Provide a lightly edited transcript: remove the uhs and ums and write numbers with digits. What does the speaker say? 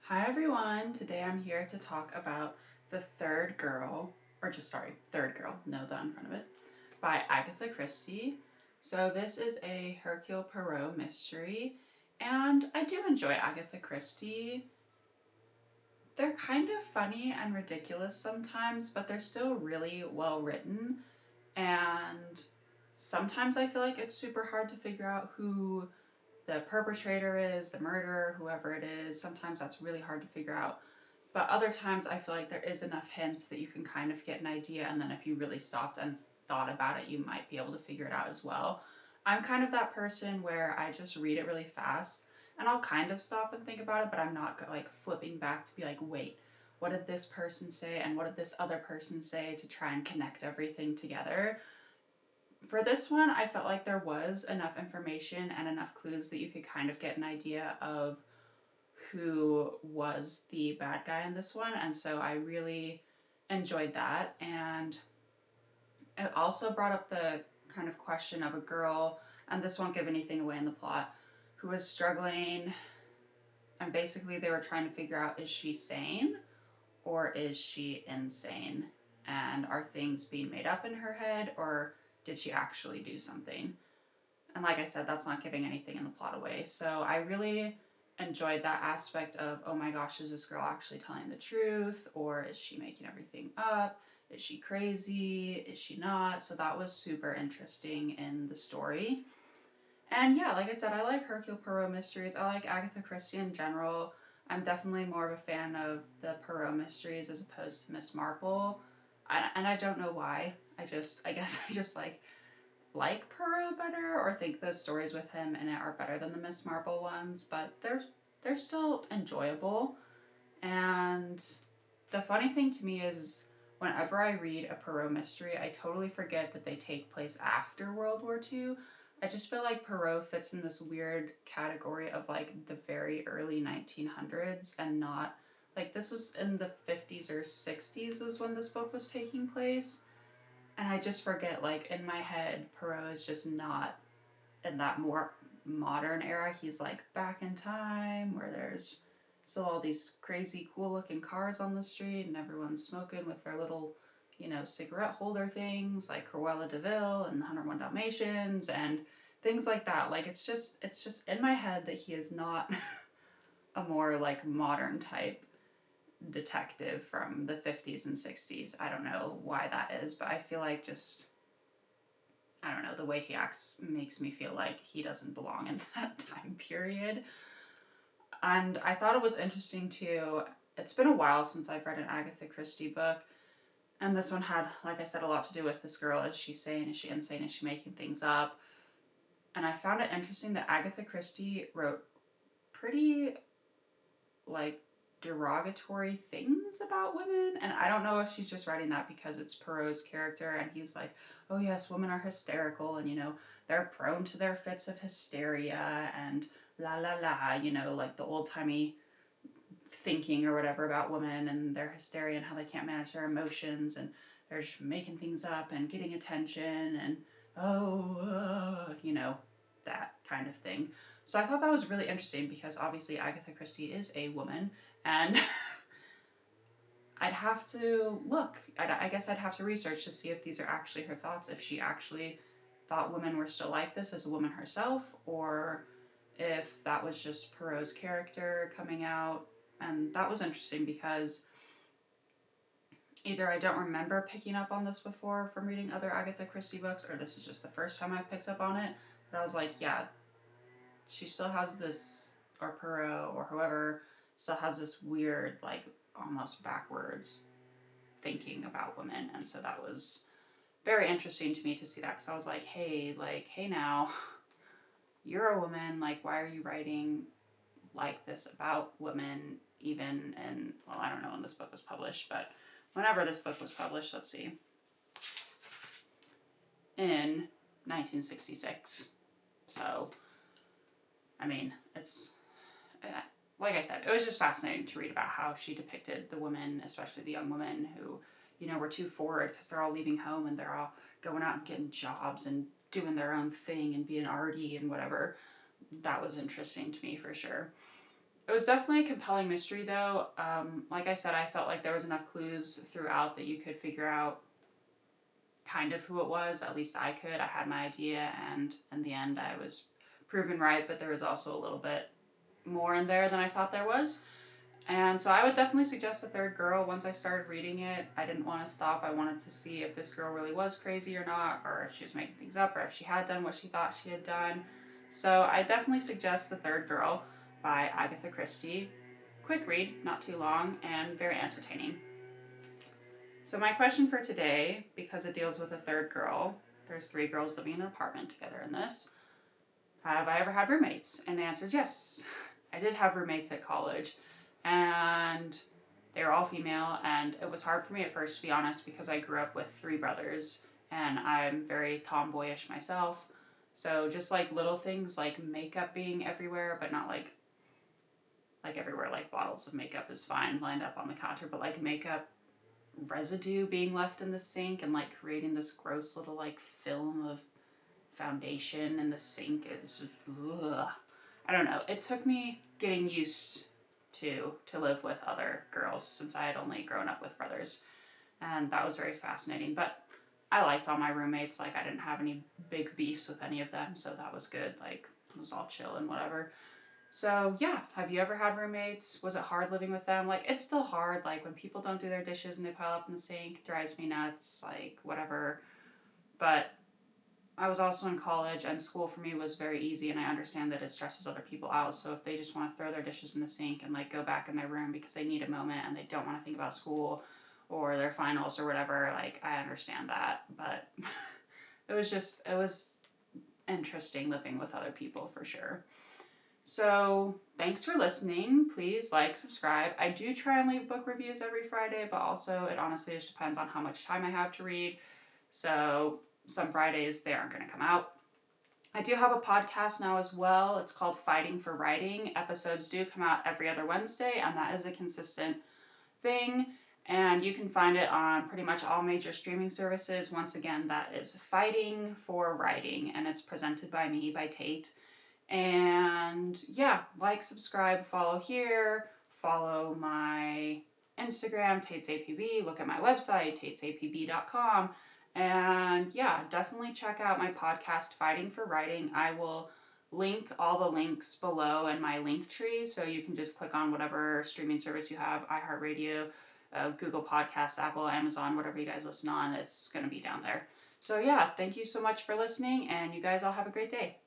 Hi everyone, today I'm here to talk about The Third Girl, Third Girl, no the in front of it, by Agatha Christie. So this is a Hercule Poirot mystery, and I do enjoy Agatha Christie. They're kind of funny and ridiculous sometimes, but they're still really well written, and sometimes I feel like it's super hard to figure out who the perpetrator is, the murderer, whoever it is. Sometimes that's really hard to figure out. But other times I feel like there is enough hints that you can kind of get an idea, and then if you really stopped and thought about it, you might be able to figure it out as well. I'm kind of that person where I just read it really fast and I'll kind of stop and think about it, but I'm not like flipping back to be like, wait, what did this person say and what did this other person say to try and connect everything together. For this one, I felt like there was enough information and enough clues that you could kind of get an idea of who was the bad guy in this one, and so I really enjoyed that. And it also brought up the kind of question of a girl, and this won't give anything away in the plot, who was struggling, and basically they were trying to figure out, is she sane or is she insane? And are things being made up in her head, or did she actually do something? And like I said, that's not giving anything in the plot away. So I really enjoyed that aspect of, oh my gosh, is this girl actually telling the truth? Or is she making everything up? Is she crazy? Is she not? So that was super interesting in the story. And yeah, like I said, I like Hercule Poirot mysteries. I like Agatha Christie in general. I'm definitely more of a fan of the Poirot mysteries as opposed to Miss Marple. And I don't know why. I guess I just like Poirot better, or think those stories with him in it are better than the Miss Marple ones, but they're still enjoyable. And the funny thing to me is whenever I read a Poirot mystery, I totally forget that they take place after World War II. I just feel like Poirot fits in this weird category of like the very early 1900s and not like this was in the 50s or 60s was when this book was taking place. And I just forget, like, in my head, Perot is just not in that more modern era. He's, like, back in time where there's still all these crazy, cool looking cars on the street and everyone's smoking with their little, cigarette holder things, like Cruella de Vil and the 101 Dalmatians and things like that. Like, it's just in my head that he is not a more, like, modern type detective from the 50s and 60s. I don't know why that is, but I feel like I don't know, the way he acts makes me feel like he doesn't belong in that time period. And I thought it was interesting too. It's been a while since I've read an Agatha Christie book, and this one had, like I said, a lot to do with this girl. Is she sane? Is she insane? Is she making things up? And I found it interesting that Agatha Christie wrote pretty like derogatory things about women, and I don't know if she's just writing that because it's Perot's character and he's like, oh yes, women are hysterical and they're prone to their fits of hysteria and la la la, like the old-timey thinking or whatever about women and their hysteria and how they can't manage their emotions and they're just making things up and getting attention and that kind of thing. So I thought that was really interesting because obviously Agatha Christie is a woman, and I'd have to look. I guess I'd have to research to see if these are actually her thoughts, if she actually thought women were still like this as a woman herself, or if that was just Perot's character coming out. And that was interesting because either I don't remember picking up on this before from reading other Agatha Christie books, or this is just the first time I've picked up on it. But I was like, yeah, she still has this, or Perot, or whoever, still has this weird, like, almost backwards thinking about women. And so that was very interesting to me to see that, because I was like, hey now, you're a woman, like, why are you writing like this about women, even in, well, I don't know when this book was published, but whenever this book was published, let's see, in 1966. So, I mean, it's, like I said, it was just fascinating to read about how she depicted the women, especially the young women who, were too forward because they're all leaving home and they're all going out and getting jobs and doing their own thing and being arty and whatever. That was interesting to me for sure. It was definitely a compelling mystery, though. Like I said, I felt like there was enough clues throughout that you could figure out kind of who it was. At least I could. I had my idea, and in the end, I was proven right, but there was also a little bit more in there than I thought there was. And so I would definitely suggest The Third Girl. Once I started reading it, I didn't want to stop. I wanted to see if this girl really was crazy or not, or if she was making things up, or if she had done what she thought she had done. So I definitely suggest The Third Girl by Agatha Christie. Quick read, not too long, and very entertaining. So my question for today, because it deals with a third girl, there's 3 girls living in an apartment together in this. Have I ever had roommates? And the answer is yes. I did have roommates at college, and they were all female, and it was hard for me at first, to be honest, because I grew up with 3 brothers, and I'm very tomboyish myself. So just like little things like makeup being everywhere, but not like everywhere, like bottles of makeup is fine lined up on the counter, but like makeup residue being left in the sink and like creating this gross little like film of foundation in the sink. It's just, ugh. I don't know. It took me getting used to live with other girls since I had only grown up with brothers, and that was very fascinating. But I liked all my roommates. Like I didn't have any big beefs with any of them, so that was good. Like it was all chill and whatever. So yeah, have you ever had roommates? Was it hard living with them? Like it's still hard. Like when people don't do their dishes and they pile up in the sink, it drives me nuts. Like whatever. But I was also in college, and school for me was very easy, and I understand that it stresses other people out. So if they just want to throw their dishes in the sink and like go back in their room because they need a moment and they don't want to think about school or their finals or whatever, like I understand that. But it was interesting living with other people for sure. So thanks for listening. Please like, subscribe. I do try and leave book reviews every Friday, but also it honestly just depends on how much time I have to read. So some Fridays they aren't going to come out. I do have a podcast now as well. It's called Fighting for Writing. Episodes do come out every other Wednesday, and that is a consistent thing. And you can find it on pretty much all major streaming services. Once again, that is Fighting for Writing, and it's presented by me, by Tate. And yeah, like, subscribe, follow here, follow my Instagram, Tate's APB, look at my website, tatesapb.com. And yeah, definitely check out my podcast, Fighting for Writing. I will link all the links below in my link tree, so you can just click on whatever streaming service you have, iHeartRadio, Google Podcasts, Apple, Amazon, whatever you guys listen on, it's going to be down there. So yeah, thank you so much for listening, and you guys all have a great day.